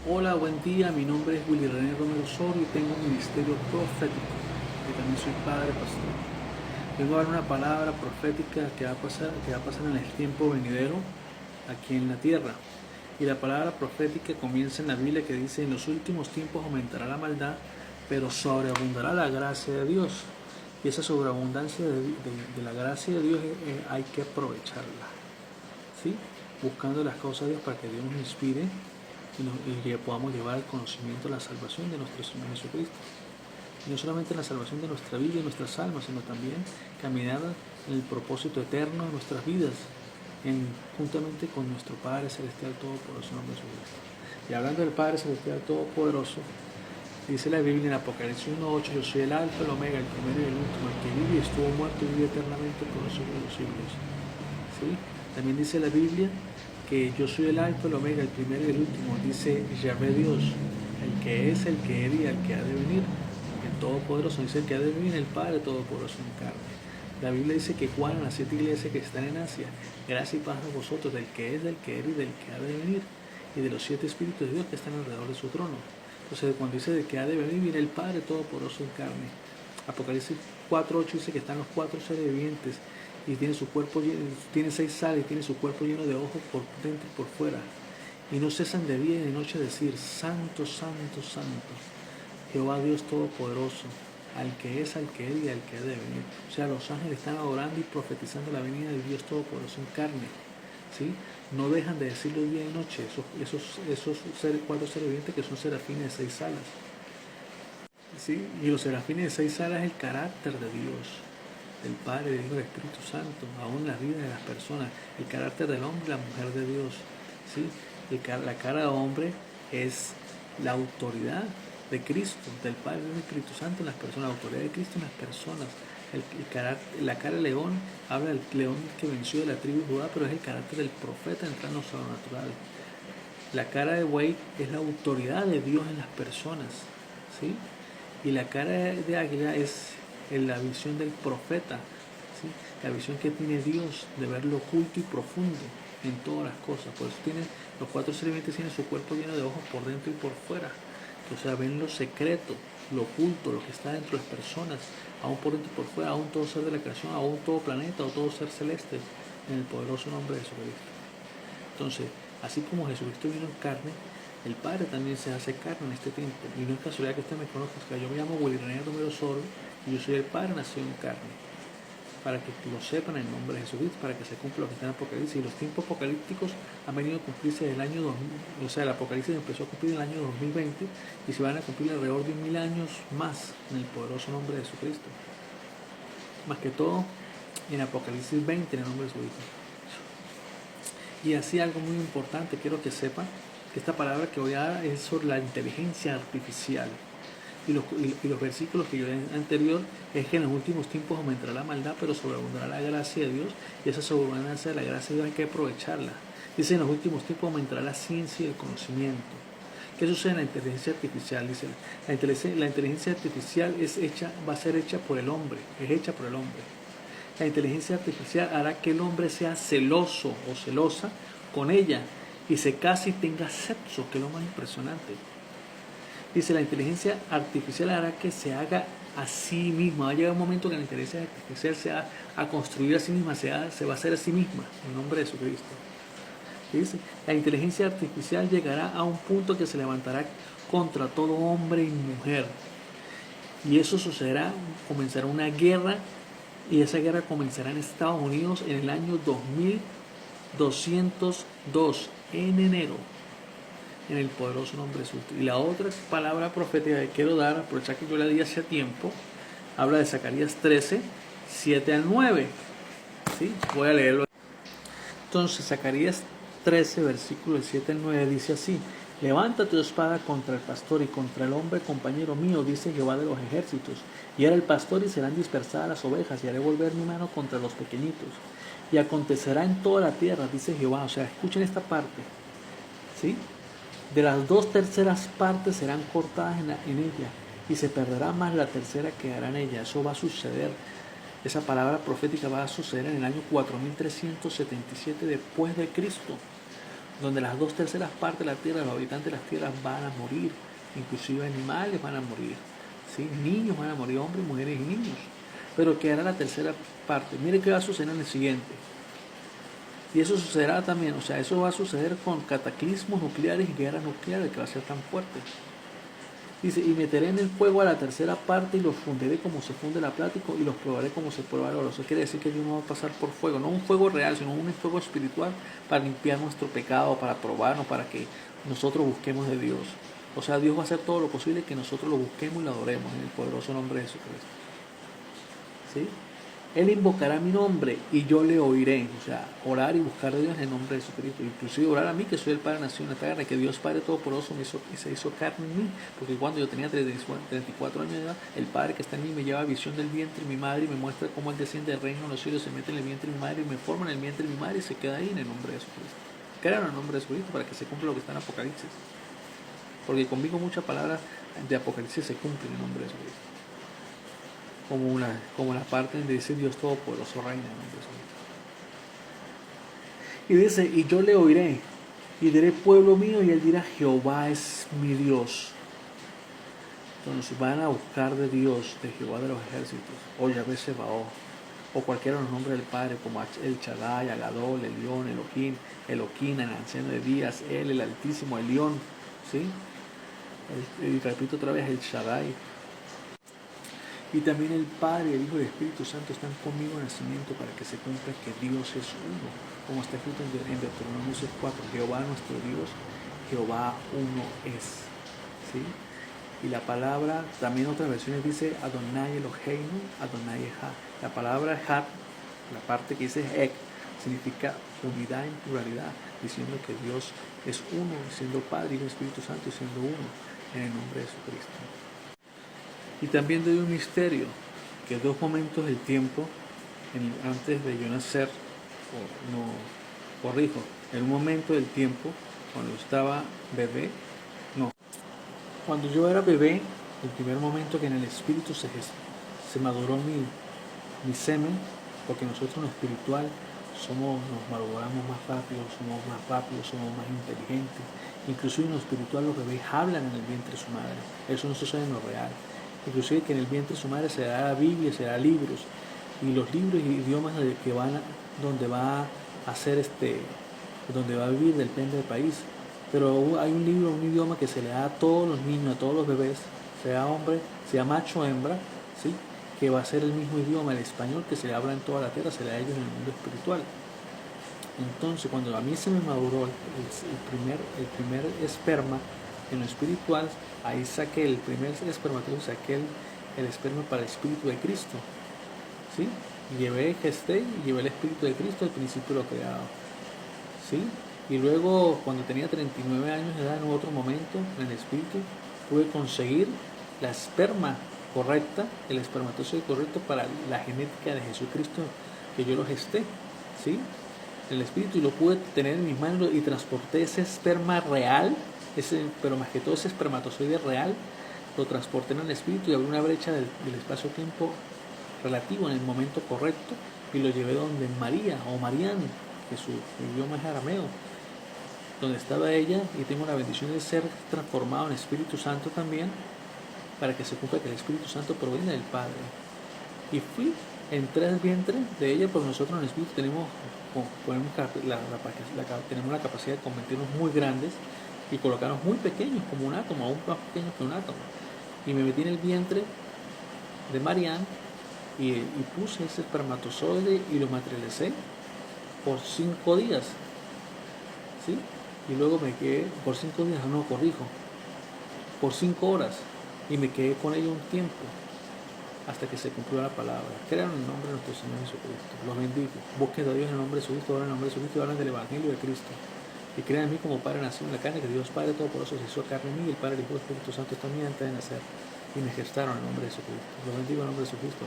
Hola, buen día, mi nombre es Willy René Romero Osorio y tengo un ministerio profético, y también soy padre pastor. Vengo a dar una palabra profética que va a pasar en el tiempo venidero aquí en la tierra. Y la palabra profética comienza en la Biblia que dice: en los últimos tiempos aumentará la maldad, pero sobreabundará la gracia de Dios. Y esa sobreabundancia de la gracia de Dios hay que aprovecharla, ¿sí? Buscando las cosas de Dios para que Dios nos inspire y que podamos llevar al conocimiento la salvación de nuestro Señor Jesucristo. Y no solamente la salvación de nuestra vida y nuestras almas, sino también caminar en el propósito eterno de nuestras vidas, juntamente con nuestro Padre Celestial Todopoderoso, en nombre de Jesucristo. Y hablando del Padre Celestial Todopoderoso, dice la Biblia en Apocalipsis 1:8: yo soy el Alfa, el Omega, el primero y el último, el que vive y estuvo muerto y vive eternamente por los siglos de los siglos. ¿Sí? También dice la Biblia que yo soy el Alfa, el Omega, el primero y el último. Dice Yahvé Dios, el que es, el que era y el que ha de venir, el Todopoderoso. Dice el que ha de venir, el Padre Todopoderoso en carne. La Biblia dice que Juan, en las 7 iglesias que están en Asia: gracia y paz a vosotros, del que es, del que era y del que ha de venir, y de los 7 espíritus de Dios que están alrededor de su trono. Entonces, cuando dice del que ha de venir, viene el Padre Todopoderoso en carne. Apocalipsis 4:8 dice que están los 4 seres vivientes y tiene su cuerpo lleno, tiene 6 alas y tiene su cuerpo lleno de ojos por dentro y por fuera, y no cesan de día y de noche a decir: santo, santo, santo, Jehová Dios Todopoderoso, al que es, al que era y al que ha de venir. O sea, los ángeles están adorando y profetizando la venida de Dios Todopoderoso en carne, ¿sí? No dejan de decirlo día y noche, esos 4 seres vivientes que son serafines de 6 alas, ¿sí? Y los serafines de 6 alas es el carácter de Dios, del Padre, del Hijo y del Espíritu Santo, aún en la vida de las personas, el carácter del hombre y la mujer de Dios, ¿sí? La cara de hombre es la autoridad de Cristo, del Padre y del Espíritu Santo en las personas, la autoridad de Cristo en las personas. La cara de león habla del león que venció de la tribu de Judá, pero es el carácter del profeta entrando en lo natural. La cara de buey es la autoridad de Dios en las personas, ¿sí? Y la cara de águila es la visión del profeta, ¿sí? La visión que tiene Dios de ver lo oculto y profundo en todas las cosas. Por eso los 4 serpientes tienen su cuerpo lleno de ojos por dentro y por fuera. O sea, ven lo secreto, lo oculto, lo que está dentro de las personas, aún por dentro y por fuera, aún todo ser de la creación, aún todo planeta o todo ser celeste, en el poderoso nombre de Jesucristo. Entonces, así como Jesucristo vino en carne, el Padre también se hace carne en este tiempo. Y no es casualidad que usted me conozca. Yo me llamo Willy René Romero Osorio y yo soy el Padre nacido en carne. Para que lo sepan en el nombre de Jesucristo, para que se cumpla lo que está en Apocalipsis. Y los tiempos apocalípticos han venido a cumplirse desde el año 2000. O sea, el Apocalipsis empezó a cumplir en el año 2020 y se van a cumplir alrededor de 1000 años más en el poderoso nombre de Jesucristo. Más que todo en Apocalipsis 20 en el nombre de Jesucristo. Y así algo muy importante, quiero que sepan que esta palabra que voy a dar es sobre la inteligencia artificial. Y los versículos que yo leí anterior es que en los últimos tiempos aumentará la maldad, pero sobreabundará la gracia de Dios, y esa sobreabundancia de la gracia de Dios hay que aprovecharla. Dice: en los últimos tiempos aumentará la ciencia y el conocimiento. ¿Qué sucede en la inteligencia artificial? Dice: la inteligencia artificial va a ser hecha por el hombre, es hecha por el hombre. La inteligencia artificial hará que el hombre sea celoso o celosa con ella y se case y tenga sexo, que es lo más impresionante. Dice: la inteligencia artificial hará que se haga a sí misma. Va a llegar un momento que la inteligencia artificial se va a construir a sí misma, se va a hacer a sí misma, en nombre de Jesucristo. Dice: la inteligencia artificial llegará a un punto que se levantará contra todo hombre y mujer. Y eso sucederá, comenzará una guerra, y esa guerra comenzará en Estados Unidos en el año 2202, en enero, en el poderoso nombre de Jesús. Y la otra palabra profética que quiero dar, aprovechar que yo la di hace tiempo, habla de Zacarías 13, 7 al 9. ¿Sí? Voy a leerlo. Entonces, Zacarías 13, versículos 7 al 9 dice así: levanta tu espada contra el pastor y contra el hombre compañero mío, dice Jehová de los ejércitos. Y era el pastor y serán dispersadas las ovejas, y haré volver mi mano contra los pequeñitos. Y acontecerá en toda la tierra, dice Jehová. O sea, escuchen esta parte, ¿sí? De las 2/3 partes serán cortadas en ella, y se perderá más la tercera que hará en ella. Eso va a suceder. Esa palabra profética va a suceder en el año 4377 después de Cristo. donde las 2/3 partes de la tierra, los habitantes de las tierras van a morir, inclusive animales van a morir, ¿sí? Niños van a morir, hombres, mujeres y niños. Pero quedará la tercera parte. Mire qué va a suceder en el siguiente. Y eso sucederá también, o sea, eso va a suceder con cataclismos nucleares y guerras nucleares, que va a ser tan fuerte. Dice, y meteré en el fuego a la tercera parte y los fundiré como se funde la plata y los probaré como se prueba el oro. Eso quiere decir que Dios no va a pasar por fuego, no un fuego real, sino un fuego espiritual para limpiar nuestro pecado, para probarnos, para que nosotros busquemos de Dios. O sea, Dios va a hacer todo lo posible que nosotros lo busquemos y lo adoremos en el poderoso nombre de Jesucristo. ¿Sí? Él invocará mi nombre y yo le oiré. O sea, orar y buscar a Dios en el nombre de Jesucristo. Inclusive orar a mí, que soy el Padre nacido en la tierra, que Dios Padre Todopoderoso se hizo carne en mí. Porque cuando yo tenía 34 años de edad, el Padre que está en mí me lleva visión del vientre de mi madre y me muestra cómo Él desciende del reino de los cielos, se mete en el vientre de mi madre y me forma en el vientre de mi madre y se queda ahí en el nombre de Jesucristo. Crean en el nombre de Jesucristo para que se cumpla lo que está en Apocalipsis. Porque conmigo muchas palabras de Apocalipsis se cumplen en el nombre de Jesucristo. Como la parte donde dice Dios Todopoderoso reina en el nombre de Jesucristo. Y dice, y yo le oiré, y diré pueblo mío, y él dirá, Jehová es mi Dios. Entonces van a buscar de Dios, de Jehová de los ejércitos, o Yahvé Sebaot, o cualquiera de los nombres del Padre, como el Shaddai, Agadol, Elión, Elohim, el anciano de días, Él, el Altísimo, Elión, ¿sí? Y repito otra vez, el Shaddai. Y también el Padre, el Hijo y el Espíritu Santo están conmigo en nacimiento para que se cumpla que Dios es uno, como está escrito en Deuteronomio 4, Jehová nuestro Dios, Jehová uno es. ¿Sí? Y la palabra, también otras versiones dice Adonai Eloheinu, Adonai Echad. La palabra Echad, la parte que dice Ek, significa unidad en pluralidad, diciendo que Dios es uno, siendo Padre, Hijo y Espíritu Santo, y siendo uno en el nombre de Jesucristo. Y también doy un misterio, que 2 momentos del tiempo, antes de yo nacer, en un momento del tiempo, cuando yo estaba bebé, cuando yo era bebé, el primer momento que en el espíritu se maduró mi semen, porque nosotros en lo espiritual nos maduramos más rápido, somos más inteligentes. Inclusive en lo espiritual los bebés hablan en el vientre de su madre. Eso no sucede en lo real. Inclusive que en el vientre de su madre se da la Biblia, se da libros. Y los libros y idiomas donde va a vivir depende del país. Pero hay un libro, un idioma que se le da a todos los niños, a todos los bebés, sea hombre, sea macho o hembra, ¿sí? Que va a ser el mismo idioma, el español, que se le habla en toda la tierra, se le da a ellos en el mundo espiritual. Entonces, cuando a mí se me maduró el primer esperma en lo espiritual, ahí saqué el primer espermatozoide, saqué el esperma para el Espíritu de Cristo, ¿sí? Gesté y llevé el Espíritu de Cristo al principio de lo creado, ¿sí? Y luego, cuando tenía 39 años de edad, en otro momento, en el Espíritu, pude conseguir la esperma correcta, el espermatozoide correcto para la genética de Jesucristo, que yo lo gesté, ¿sí? El Espíritu, y lo pude tener en mis manos y transporté ese esperma real, pero más que todo ese espermatozoide real, lo transporté en el Espíritu y abrí una brecha del espacio-tiempo relativo en el momento correcto y lo llevé donde María o Marián, que su idioma es arameo, donde estaba ella, y tengo la bendición de ser transformado en Espíritu Santo también, para que se cumpla que el Espíritu Santo proviene del Padre. Y entré al vientre de ella, porque nosotros en el Espíritu tenemos la capacidad de convertirnos muy grandes y colocarnos muy pequeños, como un átomo, aún más pequeños que un átomo. Y me metí en el vientre de Marián y puse ese espermatozoide y lo materialicé por 5 días, ¿sí? Y luego me quedé por 5 días, por 5 horas, y me quedé con ella un tiempo hasta que se cumplió la palabra. Crean en el nombre de nuestro Señor Jesucristo. Los bendigo. Busquen a Dios en el nombre de Jesucristo, oren en el nombre de Jesucristo y hablan del Evangelio de Cristo. Y crean en mí como Padre nacido en la carne, que Dios Padre Todopoderoso se hizo carne en mí, y el Padre, el Hijo y el Espíritu Santo también antes de nacer, y me gestaron en el nombre de Jesucristo. Los bendigo en el nombre de Jesucristo.